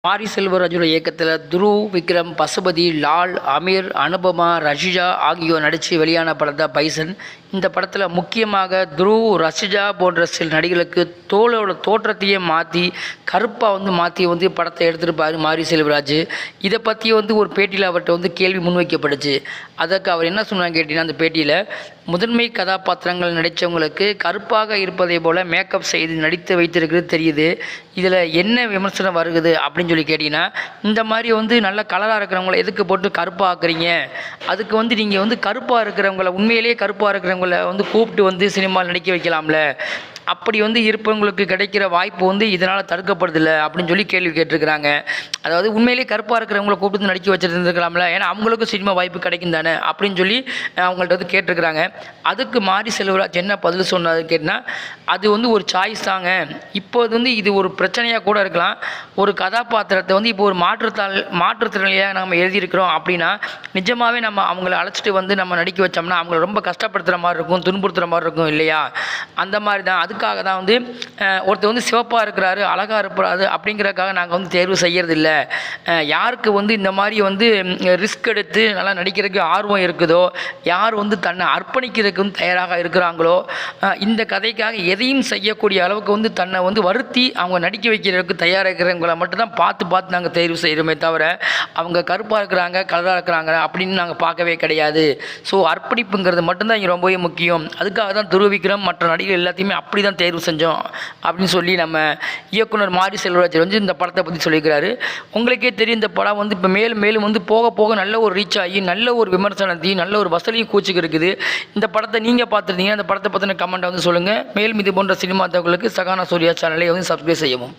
மாரி செல்வராஜோட இயக்கத்தில் துருவ், விக்ரம், பசுபதி, லால், அமீர், அனுபமா, ரஷிஜா ஆகியோர் நடித்து வெளியான படம் தான் பைசன். இந்த படத்தில் முக்கியமாக துருவ், ரஷிஜா போன்ற சில நடிகர்களுக்கு தோளோட தோற்றத்தையே மாற்றி கருப்பாக மாற்றி படத்தை எடுத்திருப்பார் மாரி செல்வராஜ். இதை பற்றி ஒரு பேட்டியில் அவர்கிட்ட கேள்வி முன்வைக்கப்படுச்சு. அதற்கு அவர் என்ன சொன்னாங்க கேட்டிங்கன்னா, அந்த பேட்டியில் முதன்மை கதாபாத்திரங்கள் நடித்தவங்களுக்கு கருப்பாக இருப்பதை போல் மேக்கப் செய்து நடித்து வைத்திருக்கிறது தெரியுது. இதில் என்ன விமர்சனம் வருகுது அப்படின்னு சொல்லி கேட்டிங்கன்னா, இந்த மாதிரி நல்ல கலராக இருக்கிறவங்கள எதுக்கு போட்டு கருப்பாக ஆக்குறீங்க? அதுக்கு நீங்கள் கருப்பாக இருக்கிறவங்கள உண்மையிலேயே கருப்பாக இருக்கிறவங்கள கூப்பிட்டு சினிமாவில் நடிக்க வைக்கலாம்ல. அப்படி இருப்பவங்களுக்கு கிடைக்கிற வாய்ப்பு இதனால் தடுக்கப்படுதில்லை அப்படின்னு சொல்லி கேள்வி கேட்டிருக்கிறாங்க. அதாவது உண்மையிலேயே கருப்பாக இருக்கிறவங்கள கூப்பிட்டு நடிக்க வச்சுருந்துருக்கலாம்ல, ஏன்னா அவங்களுக்கும் சினிமா வாய்ப்பு கிடைக்கும் தானே அப்படின்னு சொல்லி அவங்கள்ட்ட கேட்டிருக்கிறாங்க. அதுக்கு மாரி செல்வராஜ் என்ன பதில் சொன்னது கேட்டினா, அது ஒரு சாய்ஸ் தாங்க. இப்போது இது ஒரு பிரச்சனையாக கூட இருக்கலாம். ஒரு கதாபாத்திரத்தை இப்போ ஒரு மாற்றுத்திறனாளியாக நம்ம எழுதியிருக்கிறோம் அப்படின்னா, நிஜமாகவே நம்ம அவங்கள அழைச்சிட்டு நம்ம நடிக்க வச்சோம்னா அவங்கள ரொம்ப கஷ்டப்படுத்துகிற மாதிரி இருக்கும், துன்புறுத்துகிற மாதிரி இருக்கும் இல்லையா? அந்த மாதிரி தான். அதுக்காக தான் ஒருத்தர் சிவப்பாக இருக்கிறாரு, அழகாக இருப்பாரு அப்படிங்கிறதுக்காக நாங்கள் தேர்வு செய்யறதில்ல. யாருக்கு இந்த மாதிரி ரிஸ்க் எடுத்து நல்லா நடிக்கிறதுக்கு ஆர்வம் இருக்குதோ, யார் தன்னை அர்ப்பணிக்கிறதுக்கு தயாராக இருக்கிறாங்களோ, இந்த கதைக்காக எதையும் செய்யக்கூடிய அளவுக்கு தன்னை வருத்தி அவங்க நடிக்க வைக்கிறதுக்கு தயாராக இருக்கிறவங்கள மட்டும்தான் பார்த்து நாங்கள் தேர்வு செய்கிறோமே தவிர, அவங்க கருப்பாக இருக்கிறாங்க, கலராக இருக்கிறாங்க அப்படின்னு நாங்கள் பார்க்கவே கிடையாது. ஸோ அர்ப்பணிப்புங்கிறது மட்டும்தான் இங்கே ரொம்பவே முக்கியம். அதுக்காக தான் துருவ், விக்ரம் மற்ற நடிகர்கள் எல்லாத்தையுமே அப்படி தான் தேர்வு செஞ்சோம் அப்படின்னு சொல்லி நம்ம இயக்குனர் மாரி செல்வராஜ் இந்த படத்தை பற்றி சொல்லியிருக்கிறாரு. உங்களுக்கே தெரியும், இந்த படம் இப்போ மேலும் போக போக நல்ல ஒரு ரீச் ஆகி நல்ல ஒரு விமர்சனத்தையும் நல்ல ஒரு வசதியும் கூச்சிக்கு இருக்குது. இந்த படத்தை நீங்கள் பார்த்துருந்தீங்க, அந்த படத்தை பற்றின கமெண்ட்டை சொல்லுங்கள். மேலும் இது போன்ற சினிமா தகவலுக்கு சகானா சூர்யா சேனலை சப்ஸ்கிரைப் செய்யவும்.